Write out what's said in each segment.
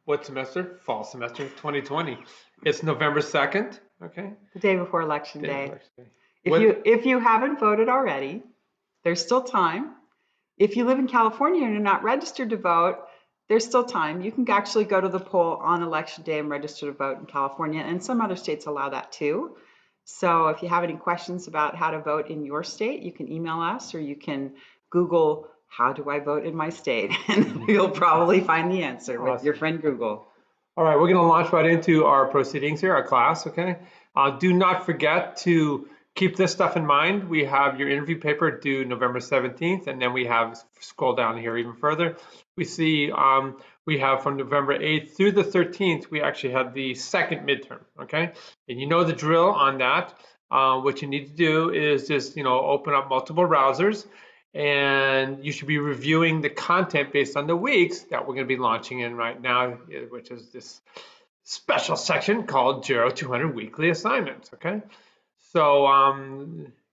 What semester? Fall semester 2020. It's November 2nd. Okay. The day before Election Day before Day. Election Day. If you haven't voted already, there's still time. If you live in California and you're not registered to vote, there's still time. You can actually go to the poll on Election Day and register to vote in California, and some other states allow that too. So if you have any questions about how to vote in your state, you can email us or you can Google, how do I vote in my state? And you'll probably find the answer with your friend Google. All right, we're going to launch right into our proceedings here, our class, okay? Do not forget to keep this stuff in mind. We have your interview paper due November 17th, and then we have, scroll down here even further, we see we have from November 8th through the 13th, we actually have the second midterm, okay? And you know the drill on that. What you need to do is just, open up multiple browsers, and you should be reviewing the content based on the weeks that we're going to be launching in right now, which is this special section called GERO 200 Weekly Assignments, okay? So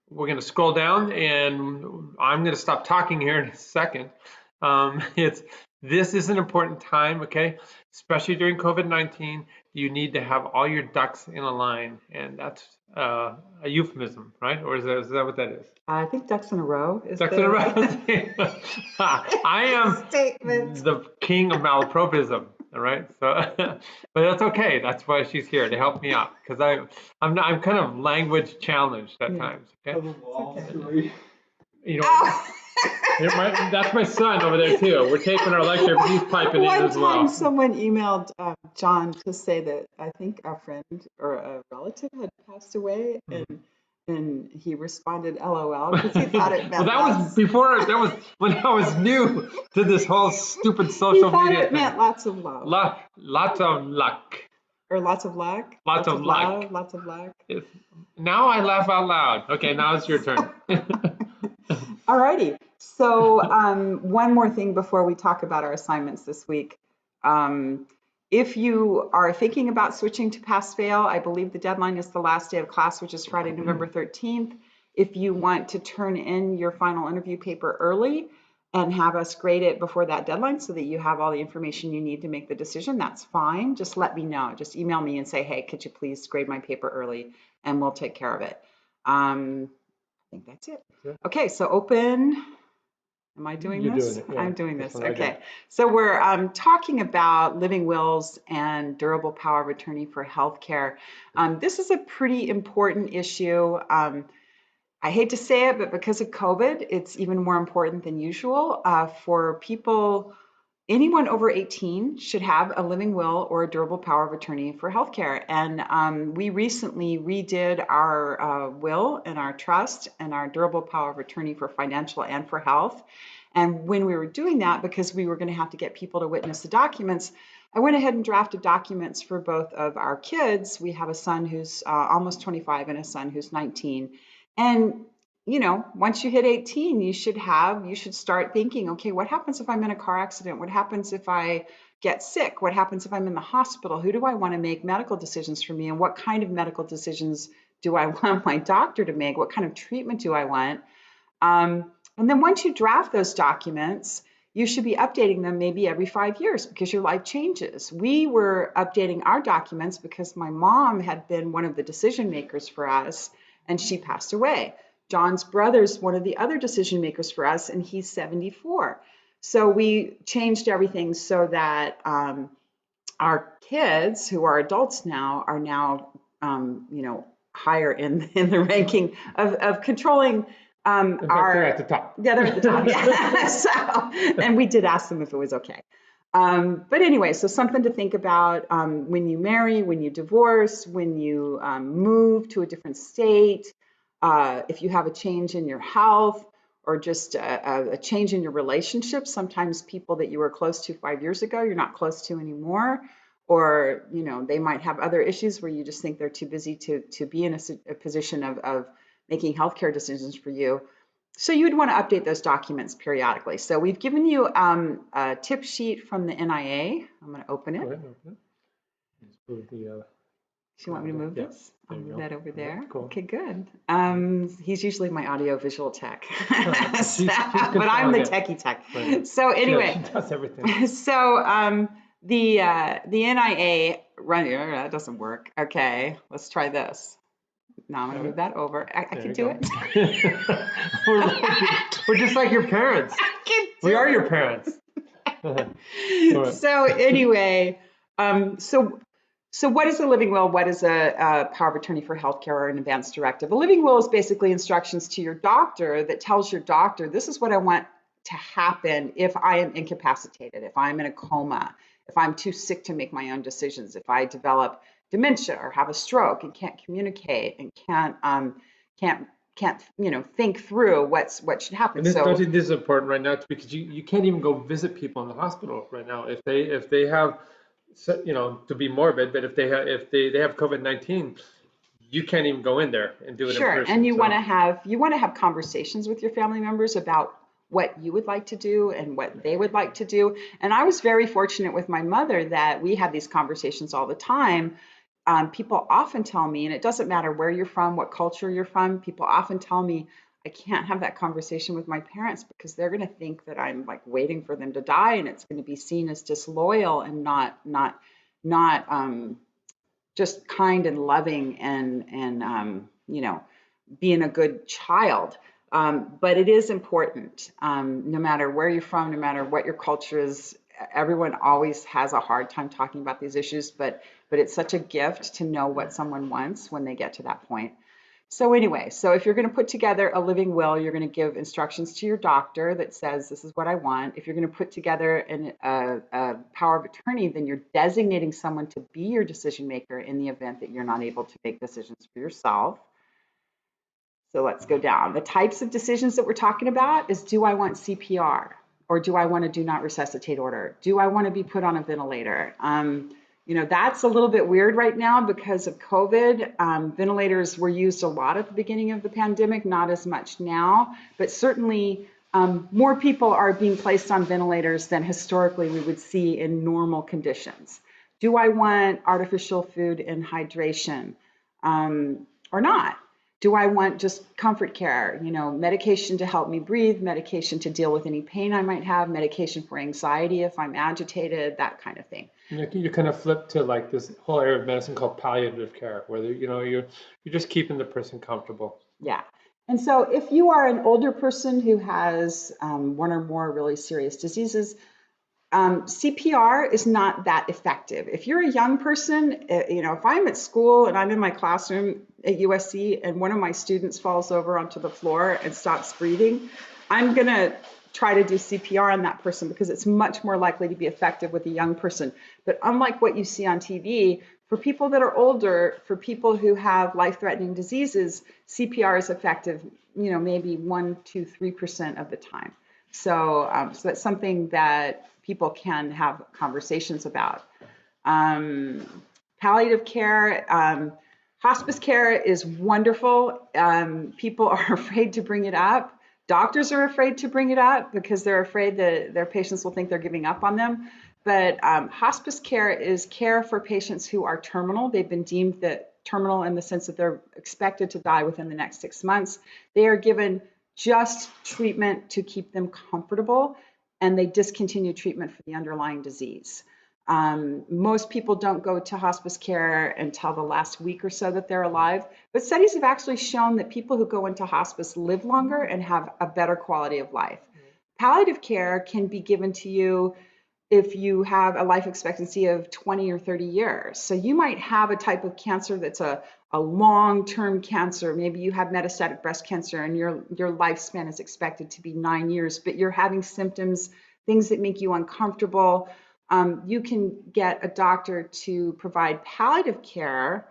we're going to scroll down, and I'm going to stop talking here in a second. This is an important time, okay? Especially during COVID-19, you need to have all your ducks in a line, and that's a euphemism, right? Or is that what that is? I think ducks in a row. Ducks in a row. I am the king of malapropism, all right? So, but that's okay. That's why she's here, to help me out, because I'm kind of language challenged at times. Okay. Okay. That's my son over there too. We're taping our lecture, but he's piping in as well. One time someone emailed John to say that I think a friend or a relative had passed away, and he responded LOL because he thought it meant that was when I was new to this whole stupid social media. He thought it meant lots of love. Lots of luck. Or lots of luck. Lots of luck. Love, lots of luck. Now I laugh out loud. Okay, now it's your turn. Alrighty. So one more thing before we talk about our assignments this week. If you are thinking about switching to pass-fail, I believe the deadline is the last day of class, which is Friday, November 13th. If you want to turn in your final interview paper early and have us grade it before that deadline so that you have all the information you need to make the decision, that's fine. Just let me know. Just email me and say, hey, could you please grade my paper early, and we'll take care of it. I think that's it. Okay, so open. Am I doing this? Doing it, yeah. I'm doing this. Okay. So we're talking about living wills and durable power of attorney for healthcare. This is a pretty important issue. I hate to say it, but because of COVID, it's even more important than usual. For people, anyone over 18 should have a living will or a durable power of attorney for healthcare. And we recently redid our will and our trust and our durable power of attorney for financial and for health. And when we were doing that, because we were going to have to get people to witness the documents, I went ahead and drafted documents for both of our kids. We have a son who's almost 25 and a son who's 19. And once you hit 18, you should start thinking, okay, what happens if I'm in a car accident? What happens if I get sick? What happens if I'm in the hospital? Who do I want to make medical decisions for me? And what kind of medical decisions do I want my doctor to make? What kind of treatment do I want? And then once you draft those documents, you should be updating them maybe every 5 years because your life changes. We were updating our documents because my mom had been one of the decision makers for us, and she passed away. John's brother's one of the other decision makers for us, and he's 74. So we changed everything so that our kids, who are adults now, are now higher in the ranking of controlling. They're at the top. Yeah, they're at the top. Yeah. So, and we did ask them if it was okay. But anyway, so something to think about when you marry, when you divorce, when you move to a different state. If you have a change in your health or just a change in your relationship, sometimes people that you were close to 5 years ago, you're not close to anymore. Or, they might have other issues where you just think they're too busy to be in a position of making healthcare decisions for you. So you'd want to update those documents periodically. So we've given you a tip sheet from the NIA. I'm going to open it. Go ahead, open it. Just move the, Do you want me to move this? I'll move that over there. Cool. Okay, good. He's usually my audio visual tech. She's but I'm the techie tech. Right. So anyway. She does everything. So The NIA run, that doesn't work. Okay, let's try this. Now I'm gonna move that over. I There can you do go. it. We're just like your parents. I can We do are it. your parents. So anyway, so what is a living will? What is a power of attorney for healthcare or an advance directive? A living will is basically instructions to your doctor that tells your doctor, this is what I want to happen if I am incapacitated, if I'm in a coma, if I'm too sick to make my own decisions, if I develop dementia or have a stroke and can't communicate and can't think through what should happen. And this, don't So you think this is important right now because you can't even go visit people in the hospital right now if they have to be morbid, but if they have COVID-19, you can't even go in there and do it in sure, and person. So you want to have conversations with your family members about what you would like to do and what they would like to do. And I was very fortunate with my mother that we had these conversations all the time. People often tell me, and it doesn't matter where you're from, what culture you're from, people often tell me I can't have that conversation with my parents because they're going to think that I'm like waiting for them to die, and it's going to be seen as disloyal and not just kind and loving and being a good child. But it is important, no matter where you're from, no matter what your culture is. Everyone always has a hard time talking about these issues, but it's such a gift to know what someone wants when they get to that point. So anyway, so if you're going to put together a living will, you're going to give instructions to your doctor that says, this is what I want. If you're going to put together a power of attorney, then you're designating someone to be your decision maker in the event that you're not able to make decisions for yourself. So let's go down. The types of decisions that we're talking about is, do I want CPR or do I want a do not resuscitate order? Do I want to be put on a ventilator? That's a little bit weird right now because of COVID. Ventilators were used a lot at the beginning of the pandemic, not as much now, but certainly more people are being placed on ventilators than historically we would see in normal conditions. Do I want artificial food and hydration or not? Do I want just comfort care, medication to help me breathe, medication to deal with any pain I might have, medication for anxiety if I'm agitated, that kind of thing. you kind of flip to like this whole area of medicine called palliative care, where you're just keeping the person comfortable. Yeah. And so if you are an older person who has one or more really serious diseases, CPR is not that effective. If you're a young person, if I'm at school and I'm in my classroom at USC and one of my students falls over onto the floor and stops breathing, I'm going to try to do CPR on that person because it's much more likely to be effective with a young person. But unlike what you see on TV, for people that are older, for people who have life-threatening diseases, CPR is effective, maybe 1, 2, 3% of the time. So that's something that people can have conversations about. Palliative care, hospice care is wonderful. People are afraid to bring it up. Doctors are afraid to bring it up because they're afraid that their patients will think they're giving up on them. But hospice care is care for patients who are terminal. They've been deemed terminal in the sense that they're expected to die within the next 6 months. They are given just treatment to keep them comfortable, and they discontinue treatment for the underlying disease. Most people don't go to hospice care until the last week or so that they're alive, but studies have actually shown that people who go into hospice live longer and have a better quality of life. Palliative care can be given to you if you have a life expectancy of 20 or 30 years. So you might have a type of cancer that's a long-term cancer. Maybe you have metastatic breast cancer and your lifespan is expected to be 9 years, but you're having symptoms, things that make you uncomfortable. You can get a doctor to provide palliative care,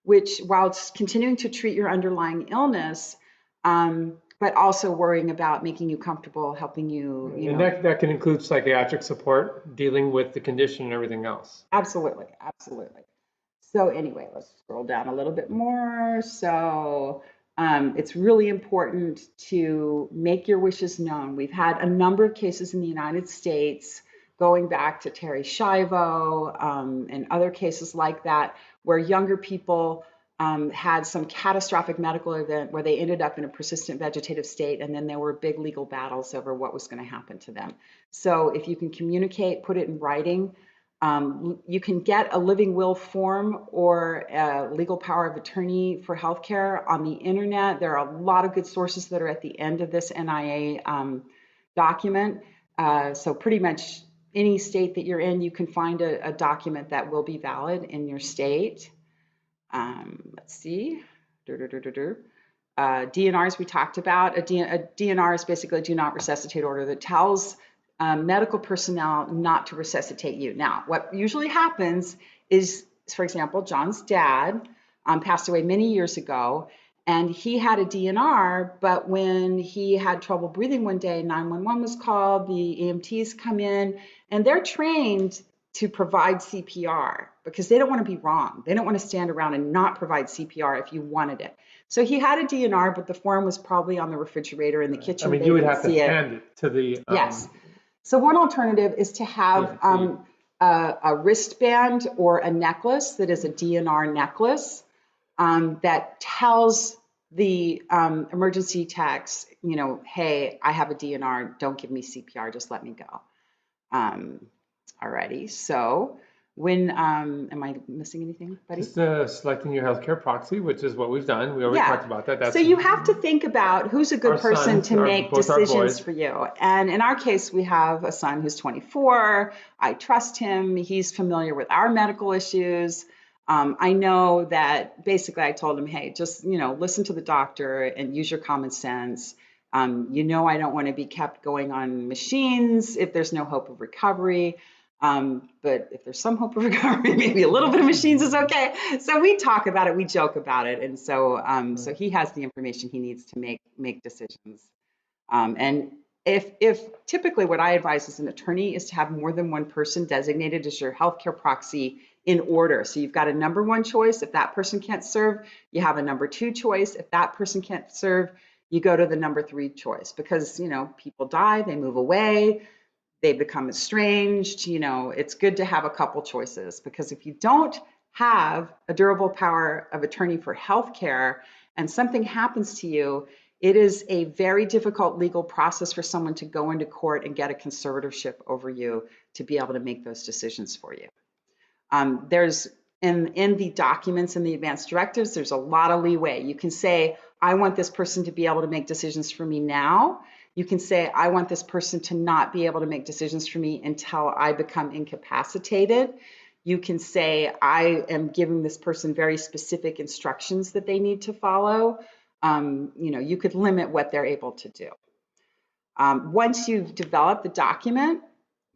which while it's continuing to treat your underlying illness, but also worrying about making you comfortable, helping you, And that can include psychiatric support, dealing with the condition and everything else. Absolutely, absolutely. So anyway, let's scroll down a little bit more. So it's really important to make your wishes known. We've had a number of cases in the United States, going back to Terry Schiavo and other cases like that, where younger people had some catastrophic medical event where they ended up in a persistent vegetative state, and then there were big legal battles over what was going to happen to them. So if you can communicate, put it in writing, You can get a living will form or a legal power of attorney for healthcare on the internet. There are a lot of good sources that are at the end of this NIA document. So pretty much any state that you're in, you can find a document that will be valid in your state. Let's see. DNRs we talked about. A DNR is basically a do not resuscitate order that tells medical personnel not to resuscitate you. Now, what usually happens is, for example, John's dad passed away many years ago, and he had a DNR, but when he had trouble breathing one day, 911 was called, the EMTs come in, and they're trained to provide CPR because they don't want to be wrong. They don't want to stand around and not provide CPR if you wanted it. So he had a DNR, but the form was probably on the refrigerator in the kitchen. I mean, you would have to hand it to the yes. So one alternative is to have a wristband or a necklace that is a DNR necklace that tells the emergency techs, you know, hey, I have a DNR, don't give me CPR, just let me go. Alrighty, so when, am I missing anything, buddy? Just selecting your healthcare proxy, which is what we've done. We already talked about that. So you have to think about who's a good person to make decisions for you. And in our case, we have a son who's 24. I trust him. He's familiar with our medical issues. I know that basically I told him, hey, just, you know, listen to the doctor and use your common sense. You know, I don't want to be kept going on machines if there's no hope of recovery. But if there's some hope of recovery, maybe a little bit of machines is okay. So we talk about it, we joke about it. And so, so he has the information he needs to make decisions. And if typically what I advise as an attorney is to have more than one person designated as your healthcare proxy in order. So you've got a number one choice. If that person can't serve, you have a number two choice. If that person can't serve, you go to the number three choice because, you know, people die, they move away, they become estranged. You know, it's good to have a couple choices because if you don't have a durable power of attorney for healthcare and something happens to you, it is a very difficult legal process for someone to go into court and get a conservatorship over you to be able to make those decisions for you. There's in the documents in the advanced directives, there's a lot of leeway. You can say, I want this person to be able to make decisions for me now. You can say, I want this person to not be able to make decisions for me until I become incapacitated. You can say, I am giving this person very specific instructions that they need to follow. You know, you could limit what they're able to do. Once you've developed the document,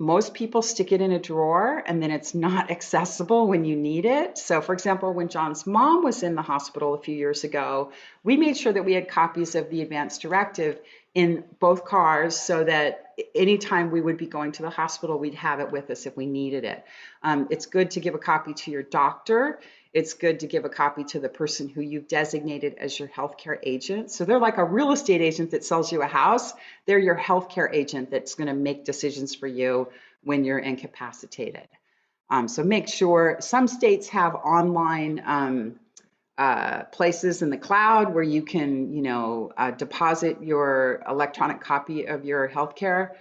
most people stick it in a drawer and then it's not accessible when you need it. So for example, when John's mom was in the hospital a few years ago, we made sure that we had copies of the advanced directive in both cars so that anytime we would be going to the hospital, we'd have it with us if we needed it. It's good to give a copy to your doctor. It's good to give a copy to the person who you've designated as your healthcare agent. So they're like a real estate agent that sells you a house. They're your healthcare agent that's going to make decisions for you when you're incapacitated. So make sure some states have online places in the cloud where you can, you know, deposit your electronic copy of your healthcare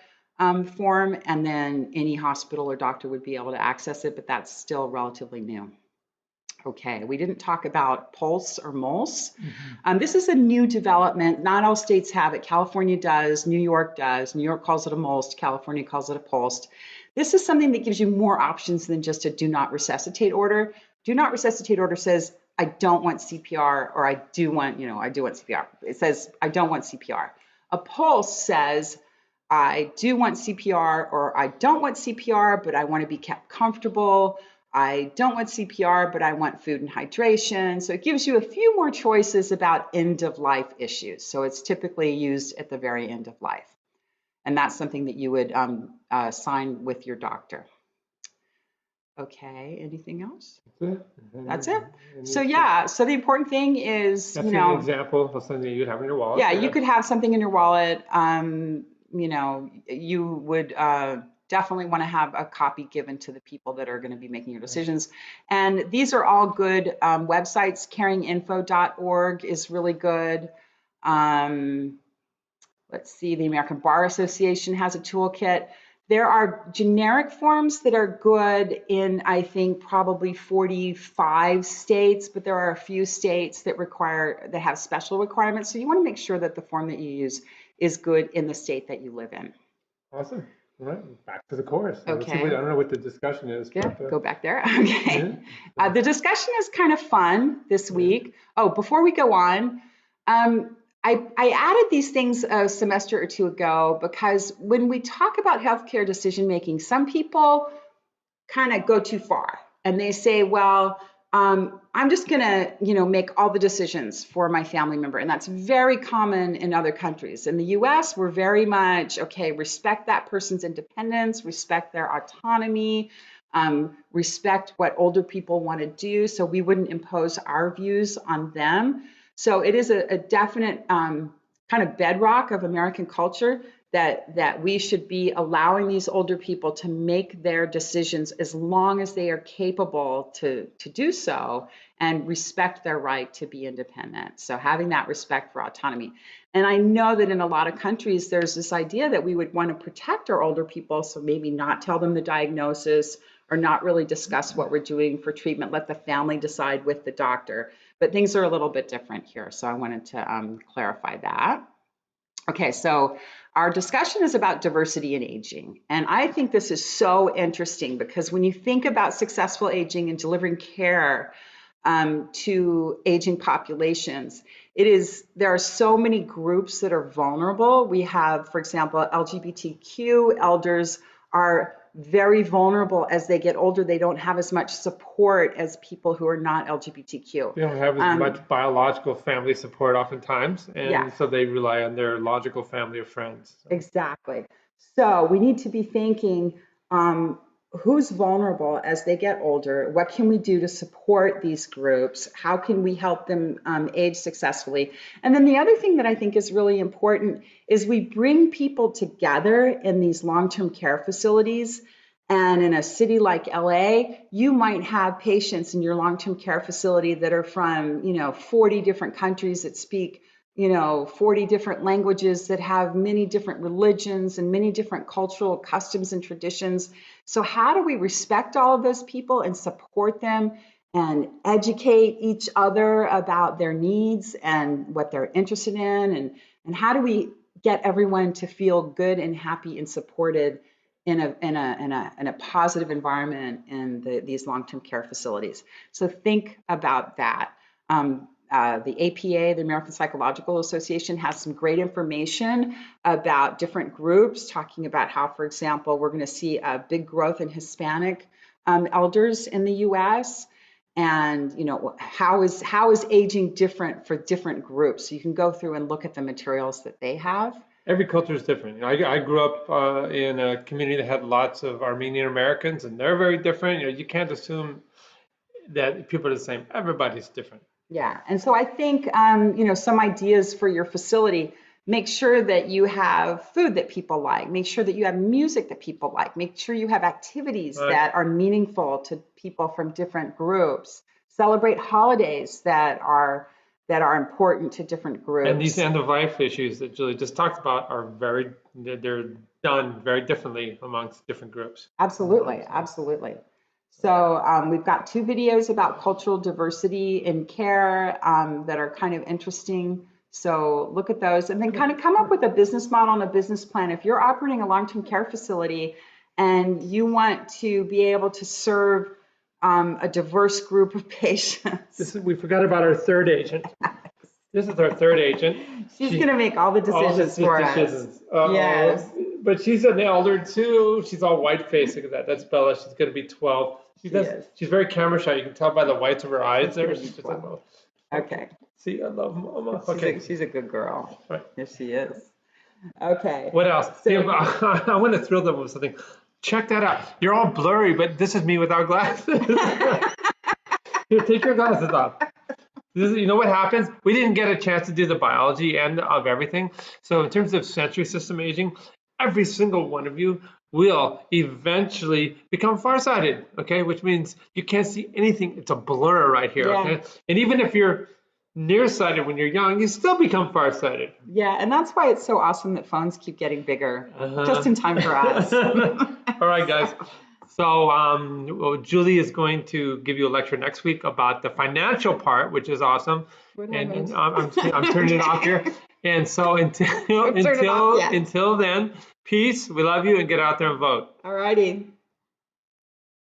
form, and then any hospital or doctor would be able to access it, but that's still relatively new. Okay, we didn't talk about PULSE or MOLS. This is a new development. Not all states have it. California does, New York does. New York calls it a MOLS, California calls it a PULSE. This is something that gives you more options than just a do not resuscitate order. Do not resuscitate order says, I don't want CPR, or I do want, you know, I do want CPR. It says, I don't want CPR. A PULSE says, I do want CPR, or I don't want CPR, but I want to be kept comfortable. I don't want CPR, but I want food and hydration. So it gives you a few more choices about end of life issues. So it's typically used at the very end of life. And that's something that you would sign with your doctor. Okay, anything else? That's it. So yeah, so the important thing is, that's an example of something you'd have in your wallet. Yeah, you could have something in your wallet. You know, you would definitely want to have a copy given to the people that are going to be making your decisions. And these are all good websites. Caringinfo.org is really good. Let's see, the American Bar Association has a toolkit. There are generic forms that are good in, I think, probably 45 states, but there are a few states that have special requirements. So you want to make sure that the form that you use is good in the state that you live in. Awesome. All right, back to the course. Let's see Okay. I don't know what the discussion is. Yeah, But, go back there. Okay. yeah. The discussion is kind of fun this week. Oh, before we go on, I added these things a semester or two ago because when we talk about healthcare decision making, some people kind of go too far and they say, well, I'm just going to, make all the decisions for my family member. And that's very common in other countries. In the US, we're very much, okay, respect that person's independence, respect their autonomy, respect what older people want to do. So we wouldn't impose our views on them. So it is a definite kind of bedrock of American culture that we should be allowing these older people to make their decisions as long as they are capable to do so and respect their right to be independent. So having that respect for autonomy. And I know that in a lot of countries, there's this idea that we would want to protect our older people, so maybe not tell them the diagnosis or not really discuss what we're doing for treatment, let the family decide with the doctor. But things are a little bit different here. So I wanted to clarify that. Okay, so our discussion is about diversity in aging. And I think this is so interesting because when you think about successful aging and delivering care to aging populations, there are so many groups that are vulnerable. We have, for example, LGBTQ elders are very vulnerable as they get older. They don't have as much support as people who are not LGBTQ. They don't have as much biological family support oftentimes, and so they rely on their logical family of friends. Exactly. So we need to be thinking, who's vulnerable as they get older? What can we do to support these groups? How can we help them age successfully? And then the other thing that I think is really important is we bring people together in these long-term care facilities. And in a city like LA, you might have patients in your long-term care facility that are from, 40 different countries that speak 40 different languages, that have many different religions and many different cultural customs and traditions. So how do we respect all of those people and support them and educate each other about their needs and what they're interested in? And how do we get everyone to feel good and happy and supported in a positive environment in these long-term care facilities? So think about that. The APA, the American Psychological Association, has some great information about different groups, talking about how, for example, we're going to see a big growth in Hispanic elders in the U.S. And how is aging different for different groups? So you can go through and look at the materials that they have. Every culture is different. I grew up in a community that had lots of Armenian Americans, and they're very different. You can't assume that people are the same. Everybody's different. Yeah, and so I think, some ideas for your facility: make sure that you have food that people like, make sure that you have music that people like, make sure you have activities that are meaningful to people from different groups, celebrate holidays that are important to different groups. And these end-of-life issues that Julie just talked about they're done very differently amongst different groups. Absolutely, absolutely. So we've got 2 videos about cultural diversity in care that are kind of interesting. So look at those and then kind of come up with a business model and a business plan. If you're operating a long-term care facility and you want to be able to serve a diverse group of patients. We forgot about our third agent. This is our third agent. She's going to make all the decisions for us. Yes. But she's an elder too. She's all white faced. Look at that. That's Bella. She's going to be 12. She's very camera shy. You can tell by the whites of her eyes there. She's just like, oh. Okay. See, I love Mama. Okay. She's a good girl. Right. Yes, she is. Okay. What else? I want to thrill them with something. Check that out. You're all blurry, but this is me without glasses. Here, take your glasses off. You know what happens? We didn't get a chance to do the biology end of everything. So in terms of sensory system aging, every single one of you will eventually become farsighted, okay? Which means you can't see anything. It's a blur right here, okay? And even if you're nearsighted when you're young, you still become farsighted. Yeah, and that's why it's so awesome that phones keep getting bigger, Uh-huh. just in time for us. All right, guys. So well, Julie is going to give you a lecture next week about the financial part, which is awesome. What And happened? I'm turning it off here. And so Don't turn it off yet. until then, peace. We love you, and get out there and vote. All righty.